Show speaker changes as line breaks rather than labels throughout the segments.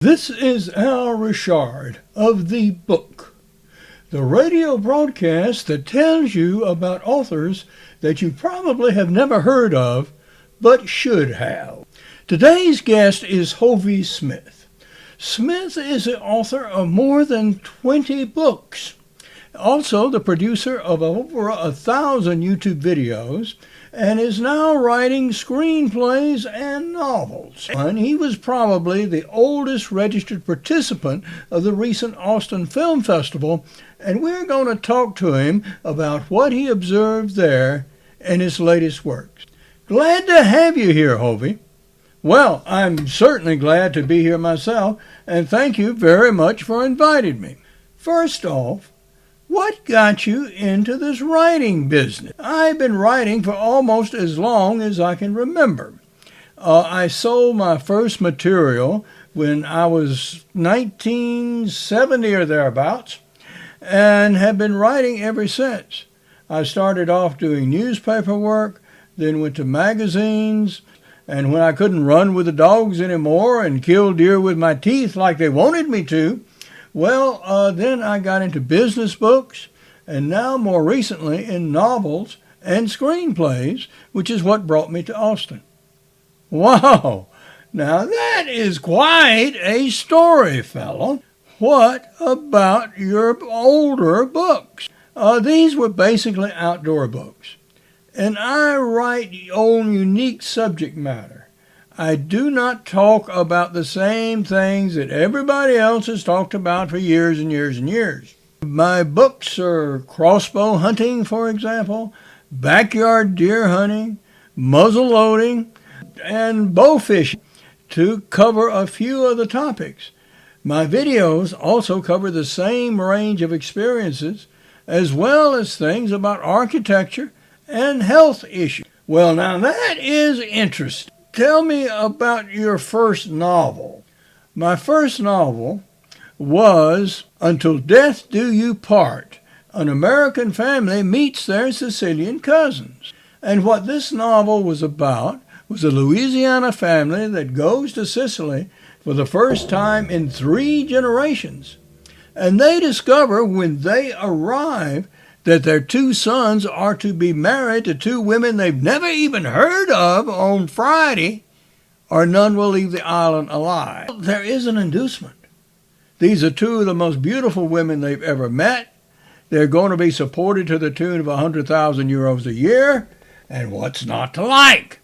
This is Al Richard of The Book, the radio broadcast that tells you about authors that you probably have never heard of, but should have. Today's guest is Hovey Smith. Smith is the author of more than 20 books, also the producer of over 1,000 YouTube videos, and is now writing screenplays and novels. And he was probably the oldest registered participant of the recent Austin Film Festival, and we're going to talk to him about what he observed there and his latest works. Glad to have you here, Hovey. Well, I'm certainly glad to be here myself, and thank you very much for inviting me. First off, what got you into this writing business? I've been writing for almost as long as I can remember. I sold my first material when I was 1970 or thereabouts, and have been writing ever since. I started off doing newspaper work, then went to magazines, and when I couldn't run with the dogs anymore and kill deer with my teeth like they wanted me to, then I got into business books, and now more recently in novels and screenplays, which is what brought me to Austin. Wow! Now that is quite a story, fellow. What about your older books? These were basically outdoor books, and I write on unique subject matter. I do not talk about the same things that everybody else has talked about for years and years and years. My books are crossbow hunting, for example, backyard deer hunting, muzzle loading, and bow fishing, to cover a few of the topics. My videos also cover the same range of experiences, as well as things about architecture and health issues. Well, now that is interesting. Tell me about your first novel. My first novel was Until Death Do You Part. An American family meets their Sicilian cousins. And what this novel was about was a Louisiana family that goes to Sicily for the first time in 3 generations. And they discover when they arrive that their 2 sons are to be married to 2 women they've never even heard of on Friday, or none will leave the island alive. There is an inducement. These are 2 of the most beautiful women they've ever met. They're going to be supported to the tune of 100,000 euros a year, and what's not to like?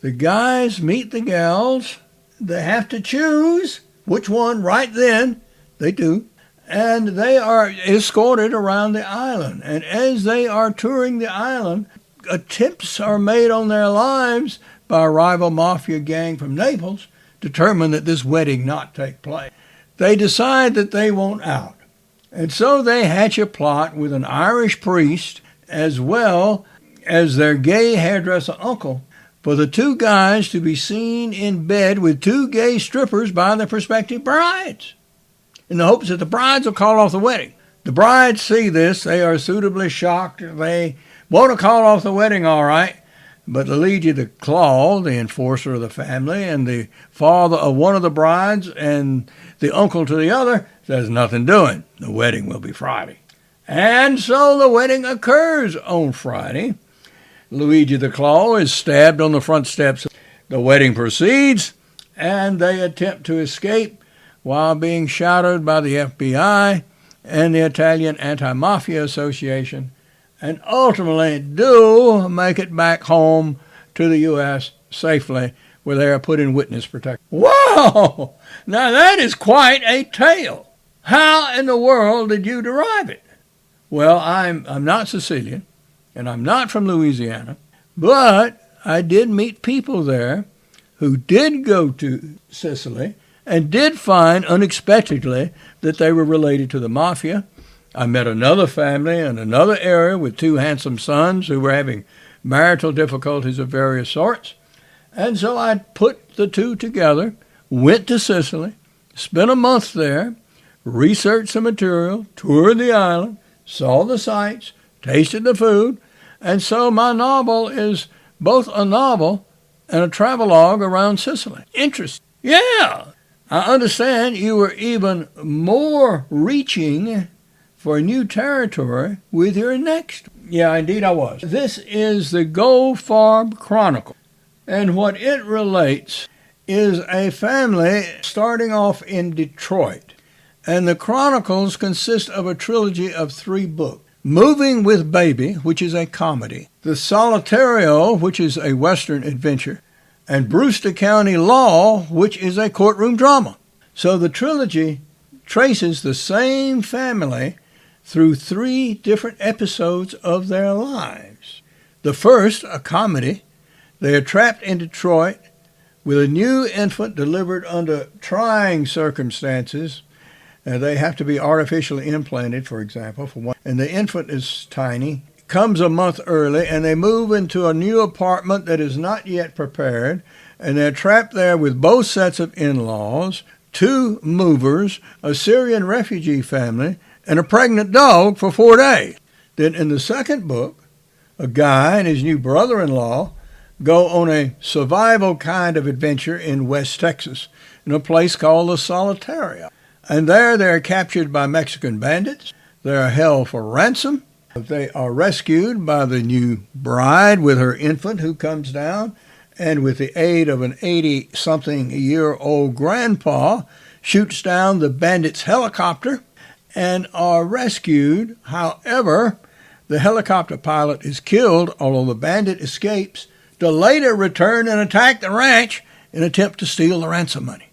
The guys meet the gals. They have to choose which one right then. They do. And they are escorted around the island. And as they are touring the island, attempts are made on their lives by a rival mafia gang from Naples, determined that this wedding not take place. They decide that they want out. And so they hatch a plot with an Irish priest as well as their gay hairdresser uncle for the 2 guys to be seen in bed with 2 gay strippers by their prospective brides, in the hopes that the brides will call off the wedding. The brides see this. They are suitably shocked. They want to call off the wedding, all right. But Luigi the Claw, the enforcer of the family, and the father of one of the brides, and the uncle to the other, says nothing doing. The wedding will be Friday. And so the wedding occurs on Friday. Luigi the Claw is stabbed on the front steps. The wedding proceeds, and they attempt to escape while being shadowed by the FBI and the Italian Anti-Mafia Association, and ultimately do make it back home to the U.S. safely, where they are put in witness protection. Whoa! Now that is quite a tale. How in the world did you derive it? Well, I'm not Sicilian, and I'm not from Louisiana, but I did meet people there who did go to Sicily and did find unexpectedly that they were related to the mafia. I met another family in another area with 2 handsome sons who were having marital difficulties of various sorts. And so I put the 2 together, went to Sicily, spent a month there, researched the material, toured the island, saw the sights, tasted the food, and so my novel is both a novel and a travelogue around Sicily. Interesting. Yeah. I understand you were even more reaching for new territory with your next. Yeah, indeed I was. This is the Gold Farm Chronicle, and what it relates is a family starting off in Detroit, and the Chronicles consist of a trilogy of 3 books. Moving with Baby, which is a comedy, The Solitario, which is a Western adventure, and Brewster County Law, which is a courtroom drama. So the trilogy traces the same family through 3 different episodes of their lives. The first, a comedy, they are trapped in Detroit with a new infant delivered under trying circumstances. They have to be artificially implanted, for example, and the infant is tiny, comes a month early, and they move into a new apartment that is not yet prepared, and they're trapped there with both sets of in-laws, 2 movers, a Syrian refugee family, and a pregnant dog for 4 days. Then in the second book, a guy and his new brother-in-law go on a survival kind of adventure in West Texas in a place called the Solitario. And there they're captured by Mexican bandits. They are held for ransom. They are rescued by the new bride with her infant who comes down, and with the aid of an 80-something-year-old grandpa, shoots down the bandits' helicopter and are rescued. However, the helicopter pilot is killed, although the bandit escapes to later return and attack the ranch in an attempt to steal the ransom money.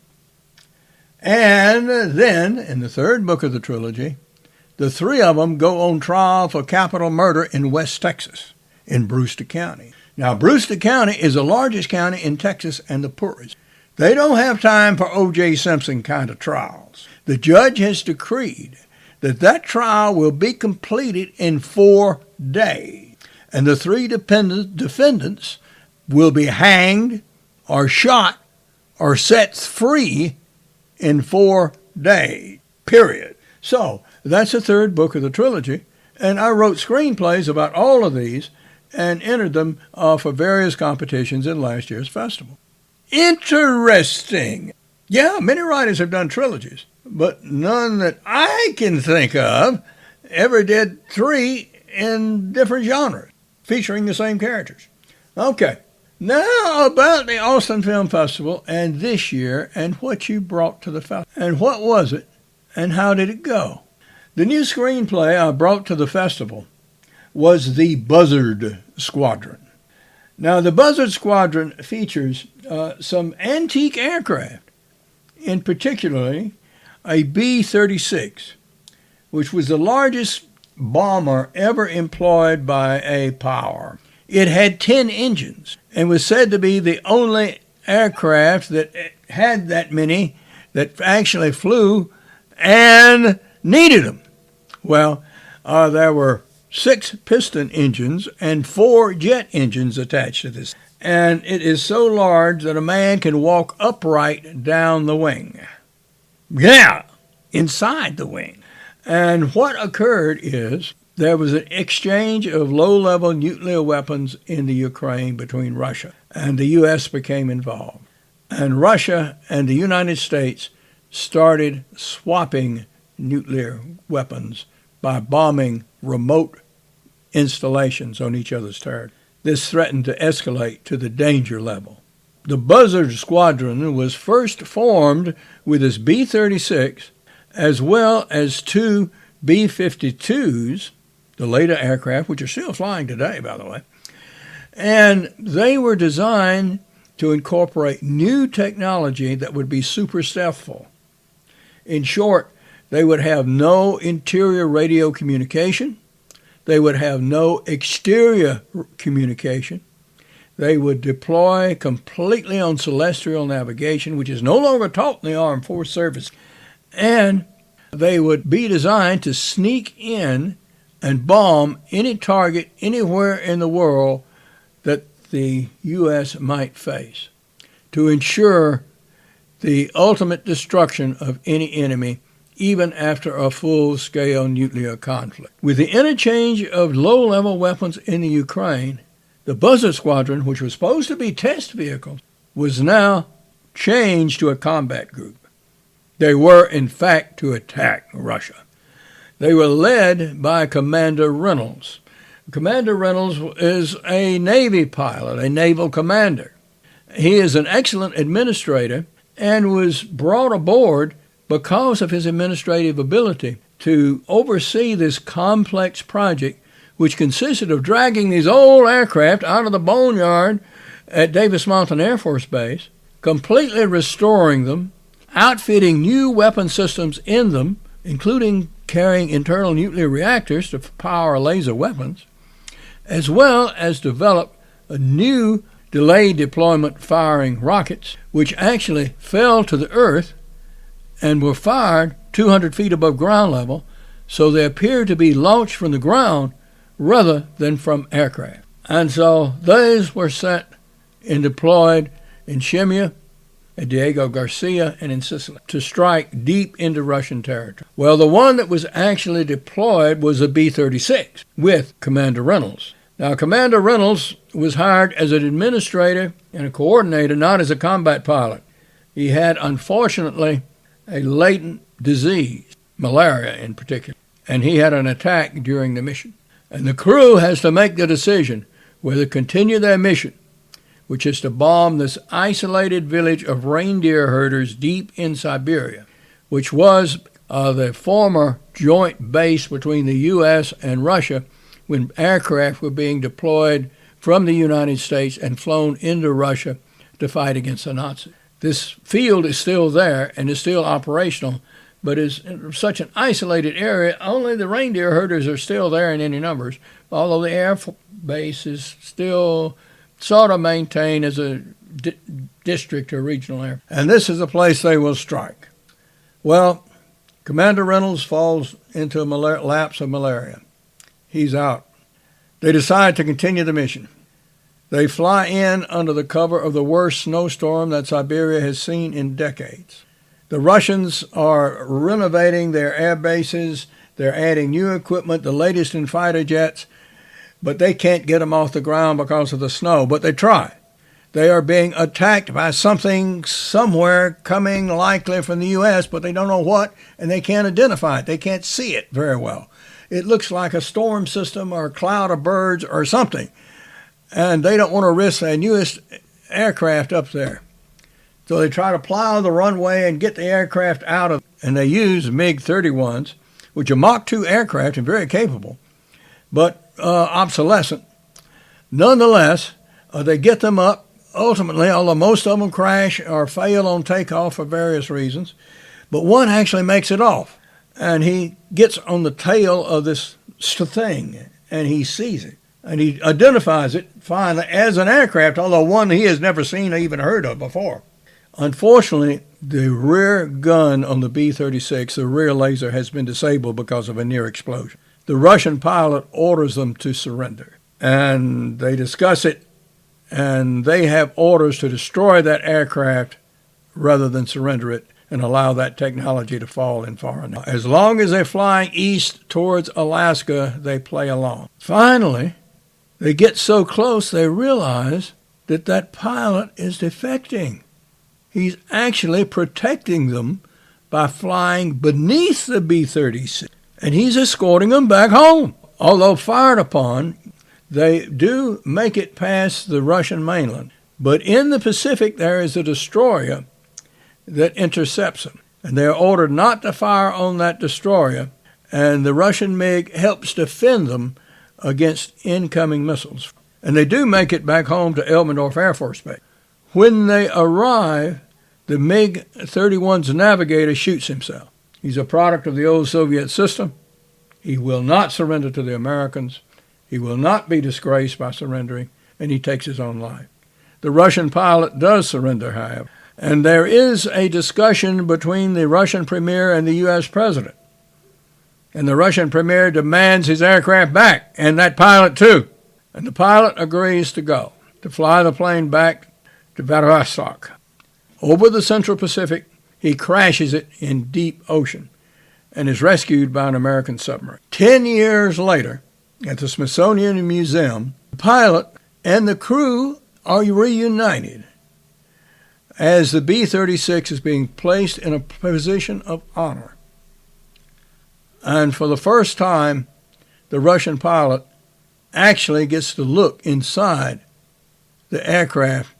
And then, in the third book of the trilogy, the 3 of them go on trial for capital murder in West Texas, in Brewster County. Now, Brewster County is the largest county in Texas and the poorest. They don't have time for O.J. Simpson kind of trials. The judge has decreed that that trial will be completed in 4 days, and the 3 defendants will be hanged or shot or set free in 4 days, period. So, that's the third book of the trilogy, and I wrote screenplays about all of these and entered them for various competitions in last year's festival. Interesting. Yeah, many writers have done trilogies, but none that I can think of ever did 3 in different genres, featuring the same characters. Okay. Now about the Austin Film Festival and this year and what you brought to the festival. And what was it and how did it go? The new screenplay I brought to the festival was The Buzzard Squadron. Now the Buzzard Squadron features some antique aircraft, in particularly a B-36, which was the largest bomber ever employed by a power. It had 10 engines and was said to be the only aircraft that had that many that actually flew and needed them. Well, there were 6 piston engines and 4 jet engines attached to this. And it is so large that a man can walk upright down the wing. Yeah, inside the wing. And what occurred is there was an exchange of low-level nuclear weapons in the Ukraine between Russia, and the U.S. became involved. And Russia and the United States started swapping nuclear weapons by bombing remote installations on each other's territory. This threatened to escalate to the danger level. The Buzzard Squadron was first formed with its B-36 as well as 2 B-52s, the later aircraft, which are still flying today, by the way. And they were designed to incorporate new technology that would be super stealthful. In short, they would have no interior radio communication. They would have no exterior communication. They would deploy completely on celestial navigation, which is no longer taught in the Armed Force Service. And they would be designed to sneak in and bomb any target anywhere in the world that the U.S. might face to ensure the ultimate destruction of any enemy, even after a full-scale nuclear conflict. With the interchange of low-level weapons in the Ukraine, the Buzzard Squadron, which was supposed to be test vehicles, was now changed to a combat group. They were, in fact, to attack Russia. They were led by Commander Reynolds. Commander Reynolds is a Navy pilot, a naval commander. He is an excellent administrator and was brought aboard because of his administrative ability to oversee this complex project, which consisted of dragging these old aircraft out of the boneyard at Davis Mountain Air Force Base, completely restoring them, outfitting new weapon systems in them, including carrying internal nuclear reactors to power laser weapons, as well as develop a new delayed deployment firing rockets, which actually fell to the earth and were fired 200 feet above ground level, so they appear to be launched from the ground rather than from aircraft. And so those were sent and deployed in Shemya, at Diego Garcia, and in Sicily to strike deep into Russian territory. Well, the one that was actually deployed was a B-36 with Commander Reynolds. Now, Commander Reynolds was hired as an administrator and a coordinator, not as a combat pilot. He had, unfortunately, a latent disease, malaria in particular, and he had an attack during the mission. And the crew has to make the decision whether to continue their mission, which is to bomb this isolated village of reindeer herders deep in Siberia, which was the former joint base between the U.S. and Russia when aircraft were being deployed from the United States and flown into Russia to fight against the Nazis. This field is still there and is still operational, but is in such an isolated area, only the reindeer herders are still there in any numbers, although the air base is still sort of maintained as a district or regional area. And this is the place they will strike. Well, Commander Reynolds falls into a lapse of malaria. He's out. They decide to continue the mission. They fly in under the cover of the worst snowstorm that Siberia has seen in decades. The Russians are renovating their air bases. They're adding new equipment, the latest in fighter jets, but they can't get them off the ground because of the snow, but they try. They are being attacked by something somewhere coming likely from the U.S., but they don't know what, and they can't identify it. They can't see it very well. It looks like a storm system or a cloud of birds or something, and they don't want to risk their newest aircraft up there. So they try to plow the runway and get the aircraft out of it, and they use MiG-31s, which are Mach 2 aircraft and very capable, but obsolescent. Nonetheless, they get them up ultimately, although most of them crash or fail on takeoff for various reasons, but one actually makes it off, and he gets on the tail of this thing, and he sees it, and he identifies it finally as an aircraft, although one he has never seen or even heard of before. Unfortunately, the rear gun on the B-36, the rear laser, has been disabled because of a near explosion. The Russian pilot orders them to surrender, and they discuss it, and they have orders to destroy that aircraft rather than surrender it and allow that technology to fall in far enough. As long as they're flying east towards Alaska, they play along. Finally, they get so close they realize that that pilot is defecting. He's actually protecting them by flying beneath the B-36. And he's escorting them back home. Although fired upon, they do make it past the Russian mainland. But in the Pacific, there is a destroyer that intercepts them. And they're ordered not to fire on that destroyer. And the Russian MiG helps defend them against incoming missiles. And they do make it back home to Elmendorf Air Force Base. When they arrive, the MiG-31's navigator shoots himself. He's a product of the old Soviet system. He will not surrender to the Americans. He will not be disgraced by surrendering, and he takes his own life. The Russian pilot does surrender, however, and there is a discussion between the Russian premier and the U.S. president. And the Russian premier demands his aircraft back, and that pilot too. And the pilot agrees to go, to fly the plane back to Vladivostok. Over the Central Pacific, he crashes it in deep ocean and is rescued by an American submarine. 10 years later, at the Smithsonian Museum, the pilot and the crew are reunited. as the B-36 is being placed in a position of honor. And for the first time, the Russian pilot actually gets to look inside the aircraft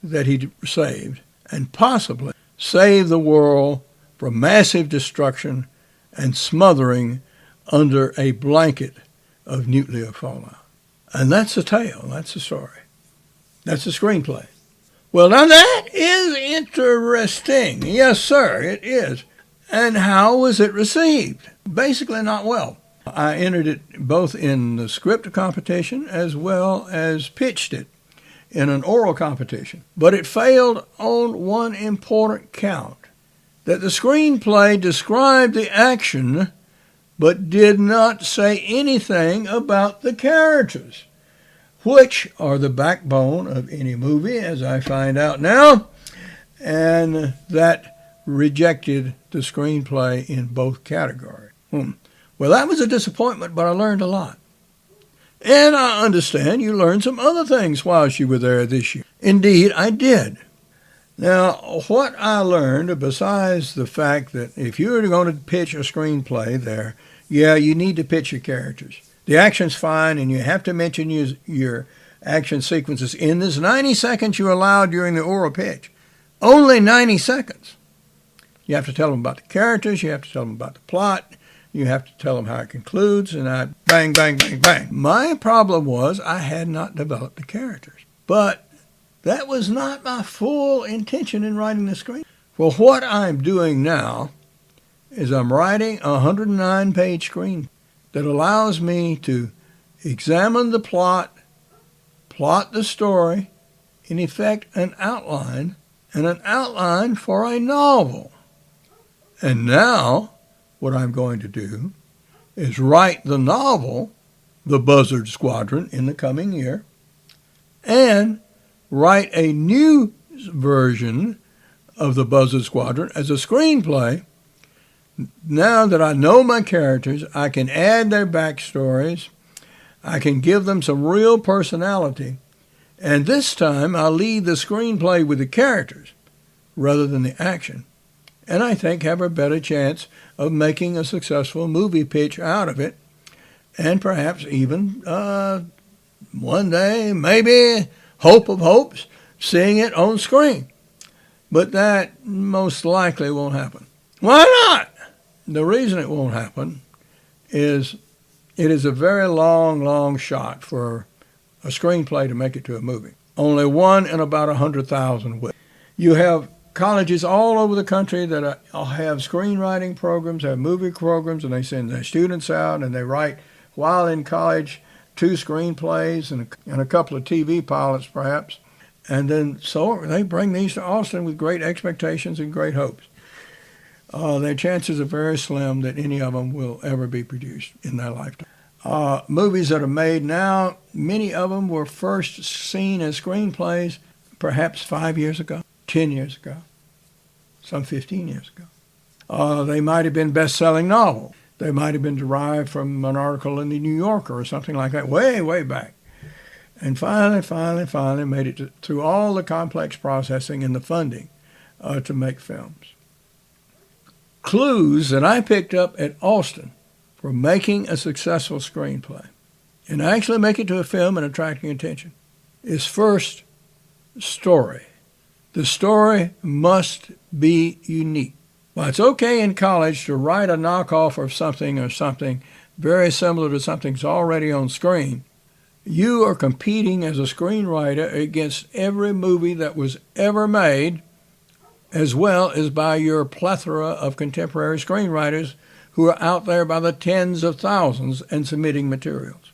that he saved and possibly save the world from massive destruction and smothering under a blanket of nuclear fallout. And that's the tale. That's the story. That's the screenplay. Well, now that is interesting. Yes, sir, it is. And how was it received? Basically not well. I entered it both in the script competition as well as pitched it in an oral competition. But it failed on one important count, that the screenplay described the action but did not say anything about the characters, which are the backbone of any movie, as I find out now, and that rejected the screenplay in both categories. Well, that was a disappointment, but I learned a lot. And I understand you learned some other things while you were there this year. Indeed, I did. Now, what I learned, besides the fact that if you're going to pitch a screenplay there, yeah, you need to pitch your characters. The action's fine, and you have to mention your action sequences in this 90 seconds you allowed during the oral pitch. Only 90 seconds. You have to tell them about the characters. You have to tell them about the plot. You have to tell them how it concludes, and I bang, bang, bang, bang. My problem was I had not developed the characters. But that was not my full intention in writing the screen. Well, what I'm doing now is I'm writing a 109-page screen that allows me to examine the plot the story, in effect an outline, and an outline for a novel. And now what I'm going to do is write the novel, The Buzzard Squadron, in the coming year, and write a new version of The Buzzard Squadron as a screenplay. Now that I know my characters, I can add their backstories, I can give them some real personality, and this time I'll lead the screenplay with the characters rather than the action, and I think have a better chance of making a successful movie pitch out of it, and perhaps even one day, maybe, hope of hopes, seeing it on screen. But that most likely won't happen. Why not? The reason it won't happen is it is a very long shot for a screenplay to make it to a movie. Only one in about 100,000 will. You have colleges all over the country that have screenwriting programs, have movie programs, and they send their students out and they write, while in college, 2 screenplays and a couple of TV pilots perhaps. And then so they bring these to Austin with great expectations and great hopes. Their chances are very slim that any of them will ever be produced in their lifetime. Movies that are made now, many of them were first seen as screenplays perhaps 5 years ago, 10 years ago, some 15 years ago. They might have been best-selling novels. They might have been derived from an article in the New Yorker or something like that, way back. And finally made it through all the complex processing and the funding to make films. Clues that I picked up at Austin for making a successful screenplay and actually make it to a film and attracting attention is first, story. The story must be unique. While it's okay in college to write a knockoff of something or something very similar to something that's already on screen, you are competing as a screenwriter against every movie that was ever made, as well as by your plethora of contemporary screenwriters who are out there by the tens of thousands and submitting materials.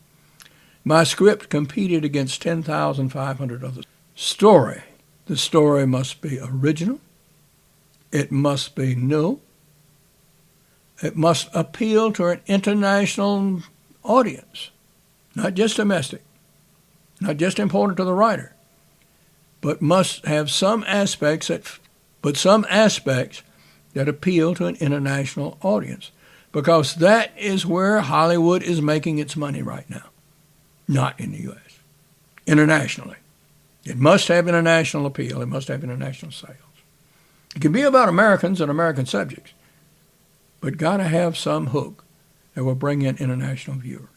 My script competed against 10,500 others. Story. The story must be original. It must be new. It must appeal to an international audience, not just domestic, not just important to the writer, but must have some aspects that appeal to an international audience, because that is where Hollywood is making its money right now, not in the U.S., internationally. It must have international appeal. It must have international sales. It can be about Americans and American subjects, but got to have some hook that will bring in international viewers.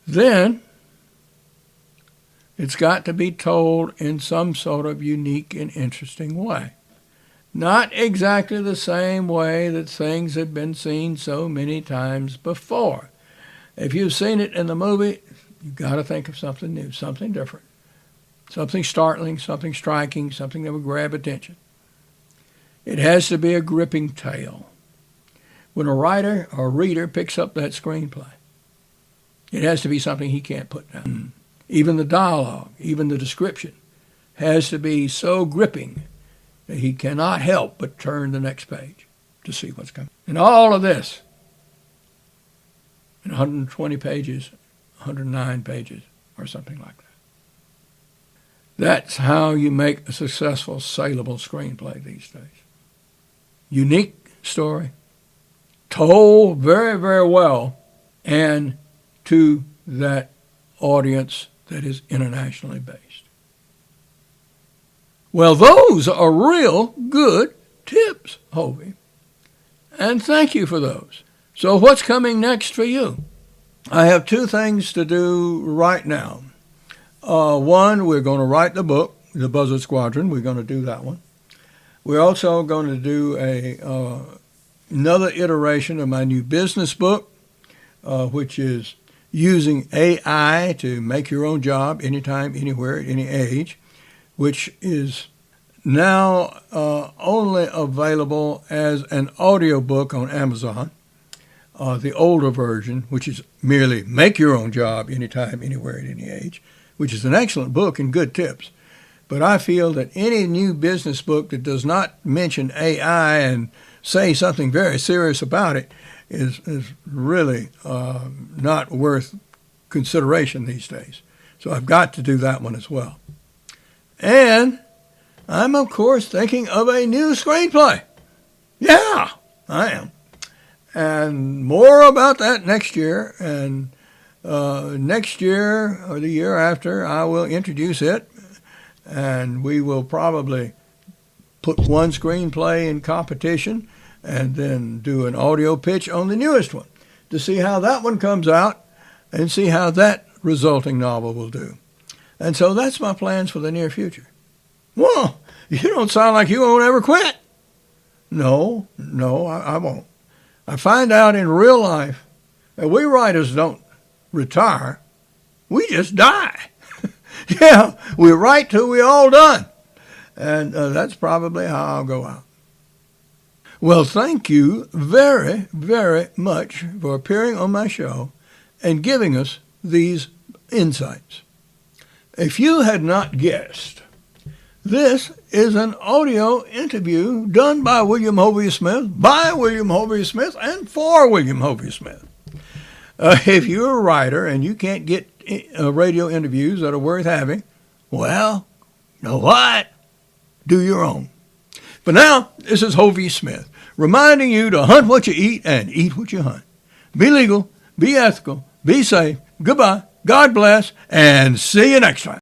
Then it's got to be told in some sort of unique and interesting way. Not exactly the same way that things have been seen so many times before. If you've seen it in the movie, you've got to think of something new, something different, something startling, something striking, something that will grab attention. It has to be a gripping tale. When a writer or reader picks up that screenplay, it has to be something he can't put down. Even the dialogue, even the description, has to be so gripping that he cannot help but turn the next page to see what's coming. And all of this in 120 pages, 109 pages, or something like that. That's how you make a successful, saleable screenplay these days. Unique story, told very, very well, and to that audience that is internationally based. Well, those are real good tips, Hovey. And thank you for those. So what's coming next for you? I have two things to do right now. One, we're going to write the book, The Buzzard Squadron. We're going to do that one. We're also going to do another iteration of my new business book, which is using AI to make your own job anytime, anywhere, at any age, which is now only available as an audiobook on Amazon. The older version, which is merely make your own job anytime, anywhere, at any age, which is an excellent book and good tips. But I feel that any new business book that does not mention AI and say something very serious about it is really not worth consideration these days. So I've got to do that one as well. And I'm, of course, thinking of a new screenplay. Yeah, I am. And more about that next year. And next year or the year after, I will introduce it. And we will probably put one screenplay in competition and then do an audio pitch on the newest one to see how that one comes out and see how that resulting novel will do. And so that's my plans for the near future. Well, you don't sound like you won't ever quit. No, I won't. I find out in real life that we writers don't retire. We just die. Yeah, we write till we're all done. And that's probably how I'll go out. Well, thank you very, very much for appearing on my show and giving us these insights. If you had not guessed, this is an audio interview done by William Hovey Smith, by William Hovey Smith, and for William Hovey Smith. If you're a writer and you can't get radio interviews that are worth having, well, you know what? Do your own. But now, this is Hovey Smith, reminding you to hunt what you eat and eat what you hunt. Be legal, be ethical, be safe, goodbye, God bless, and see you next time.